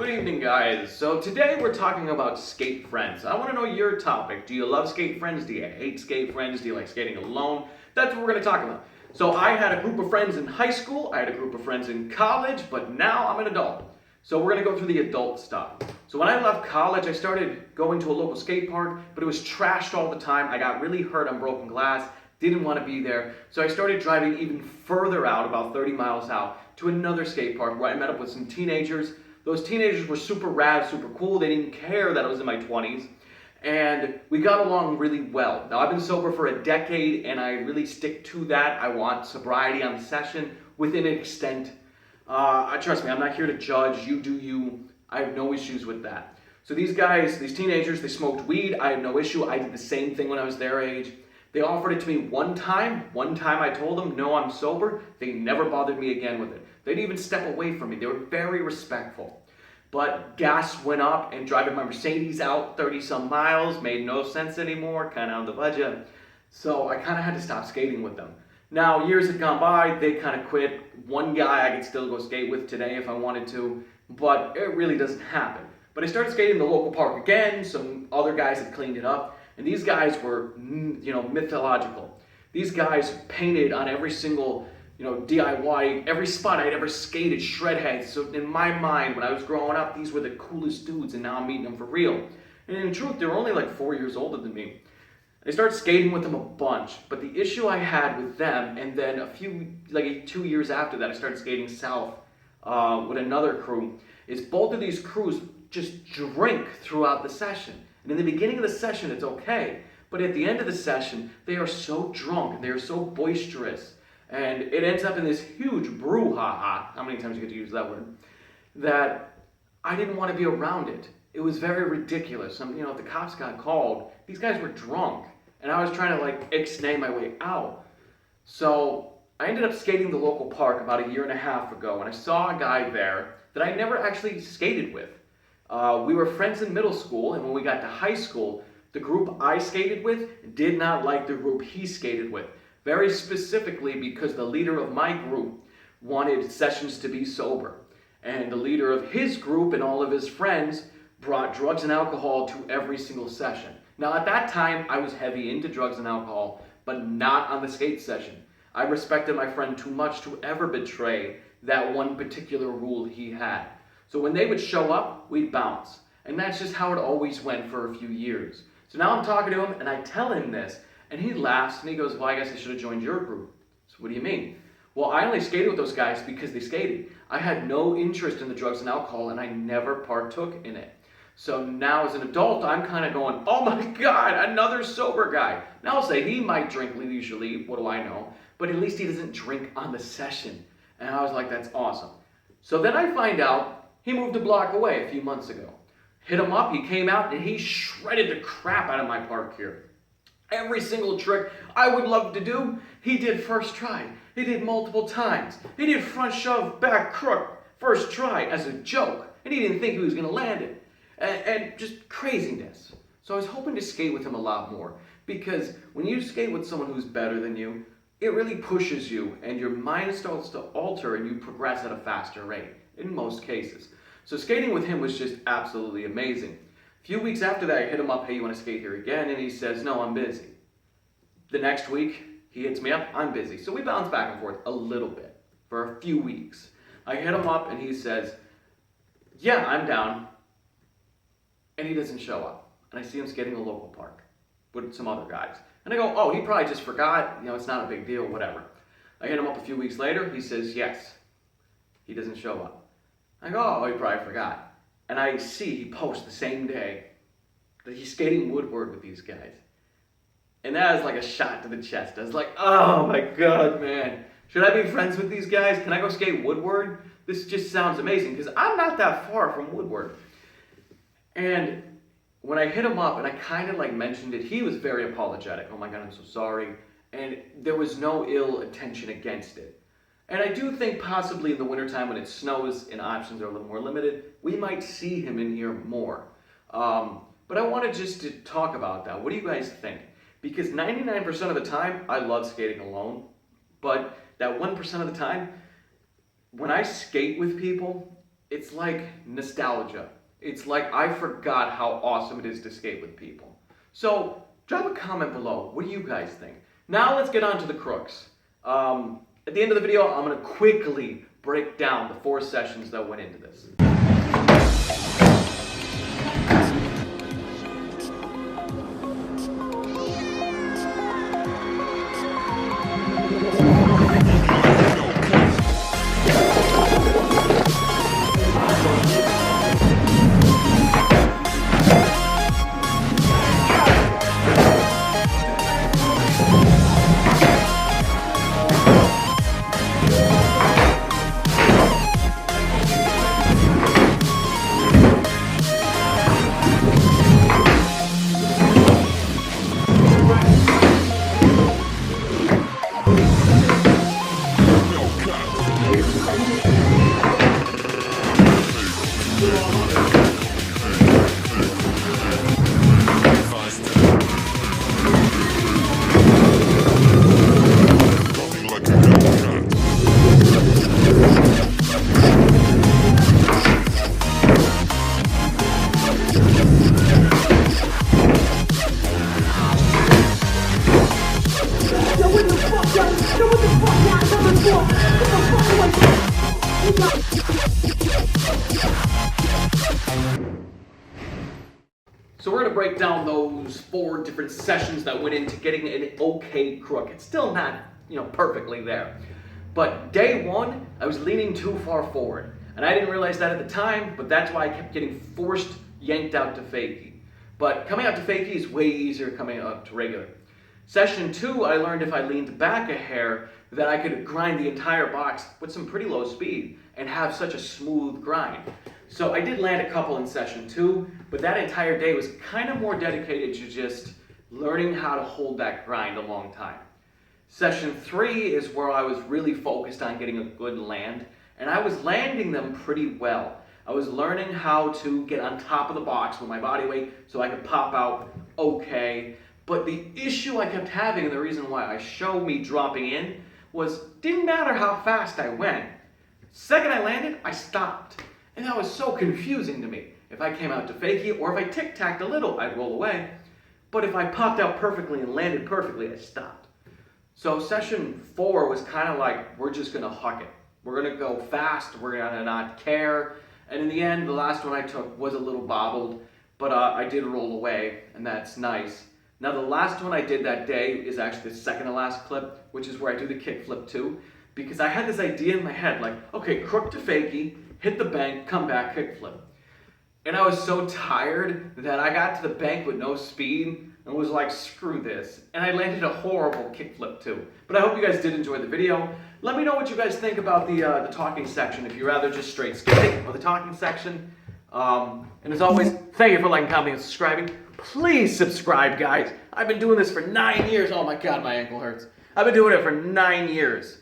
Good evening, guys. So today we're talking about skate friends. I want to know your topic. Do you love skate friends? Do you hate skate friends? Do you like skating alone? That's what we're going to talk about. So I had a group of friends in high school. I had a group of friends in college, but now I'm an adult. So we're going to go through the adult stuff. So when I left college, I started going to a local skate park, but it was trashed all the time. I got really hurt on broken glass. Didn't want to be there. So I started driving even further out, about 30 miles out, to another skate park where I met up with some teenagers. Those teenagers were super rad, super cool. They didn't care that I was in my 20s. And we got along really well. Now, I've been sober for a decade, and I really stick to that. I want sobriety on session within an extent. Trust me, I'm not here to judge. You do you. I have no issues with that. So these guys, these teenagers, they smoked weed. I had no issue. I did the same thing when I was their age. They offered it to me one time. One time I told them, no, I'm sober. They never bothered me again with it. They didn't even step away from me. They were very respectful. But gas went up, and driving my Mercedes out 30 some miles made no sense anymore, kind of on the budget. So I kind of had to stop skating with them. Now, years had gone by, they kind of quit. One guy I could still go skate with today if I wanted to, but it really doesn't happen. But I started skating in the local park again. Some other guys had cleaned it up, and these guys were, mythological. These guys painted on every single DIY, every spot I'd ever skated, shred heads. So in my mind, when I was growing up, these were the coolest dudes, and now I'm meeting them for real. And in truth, they were only like 4 years older than me. I started skating with them a bunch, but the issue I had with them, and then 2 years after that, I started skating south with another crew, is both of these crews just drink throughout the session. And in the beginning of the session, it's okay. But at the end of the session, they are so drunk, and they are so boisterous, and it ends up in this huge brouhaha, how many times you get to use that word, that I didn't want to be around it. It was very ridiculous. If the cops got called, these guys were drunk, and I was trying to ixnay my way out. So I ended up skating the local park about 1.5 years ago, and I saw a guy there that I never actually skated with. We were friends in middle school, and when we got to high school, the group I skated with did not like the group he skated with. Very specifically because the leader of my group wanted sessions to be sober. And the leader of his group and all of his friends brought drugs and alcohol to every single session. Now at that time, I was heavy into drugs and alcohol, but not on the skate session. I respected my friend too much to ever betray that one particular rule he had. So when they would show up, we'd bounce. And that's just how it always went for a few years. So now I'm talking to him, and I tell him this, and he laughs, and he goes, well, I guess I should have joined your group. So what do you mean? Well, I only skated with those guys because they skated. I had no interest in the drugs and alcohol, and I never partook in it. So now as an adult, I'm kind of going, oh my God, another sober guy. Now I'll say he might drink leisurely, what do I know? But at least he doesn't drink on the session. And I was like, that's awesome. So then I find out he moved a block away a few months ago. Hit him up, he came out, and he shredded the crap out of my park here. Every single trick I would love to do, he did first try. He did multiple times. He did front shove, back crook, first try as a joke. And he didn't think he was going to land it. And just craziness. So I was hoping to skate with him a lot more. Because when you skate with someone who's better than you, it really pushes you. And your mind starts to alter and you progress at a faster rate. In most cases. So skating with him was just absolutely amazing. A few weeks after that, I hit him up, hey, you want to skate here again? And he says, no, I'm busy. The next week, he hits me up, I'm busy. So we bounce back and forth a little bit for a few weeks. I hit him up and he says, yeah, I'm down. And he doesn't show up. And I see him skating in a local park with some other guys. And I go, oh, he probably just forgot. It's not a big deal, whatever. I hit him up a few weeks later. He says, yes. He doesn't show up. I go, oh, he probably forgot. And I see he posts the same day that he's skating Woodward with these guys. And that is like a shot to the chest. I was like, oh my God, man. Should I be friends with these guys? Can I go skate Woodward? This just sounds amazing because I'm not that far from Woodward. And when I hit him up and I kind of mentioned it, he was very apologetic. Oh my God, I'm so sorry. And there was no ill intention against it. And I do think possibly in the wintertime when it snows and options are a little more limited, we might see him in here more. But I wanted just to talk about that. What do you guys think? Because 99% of the time, I love skating alone. But that 1% of the time, when I skate with people, it's like nostalgia. It's like I forgot how awesome it is to skate with people. So drop a comment below. What do you guys think? Now let's get on to the Crooks. At the end of the video, I'm going to quickly break down the 4 sessions that went into this. So we're going to break down those 4 different sessions that went into getting an okay crook. It's still not, perfectly there. But day 1, I was leaning too far forward. And I didn't realize that at the time, but that's why I kept getting yanked out to fakie. But coming out to fakie is way easier than coming out to regular. Session 2, I learned if I leaned back a hair, that I could grind the entire box with some pretty low speed and have such a smooth grind. So I did land a couple in session 2, but that entire day was kind of more dedicated to just learning how to hold that grind a long time. Session 3 is where I was really focused on getting a good land, and I was landing them pretty well. I was learning how to get on top of the box with my body weight so I could pop out okay. But the issue I kept having, and the reason why I showed me dropping in, was didn't matter how fast I went. Second I landed, I stopped. And that was so confusing to me. If I came out to fakie, or if I tic-tacked a little, I'd roll away. But if I popped out perfectly and landed perfectly, I stopped. So session 4 was kind of like, we're just going to huck it. We're going to go fast, we're going to not care. And in the end, the last one I took was a little bobbled, but I did roll away, and that's nice. Now the last one I did that day is actually the second to last clip, which is where I do the kickflip too, because I had this idea in my head, like, okay, crook to fakie, hit the bank, come back, kickflip. And I was so tired that I got to the bank with no speed and was like, screw this. And I landed a horrible kickflip too. But I hope you guys did enjoy the video. Let me know what you guys think about the talking section, if you'd rather just straight skating or the talking section. And as always, thank you for liking, commenting, and subscribing. Please subscribe, guys. I've been doing this for 9 years. Oh my God, my ankle hurts. I've been doing it for 9 years.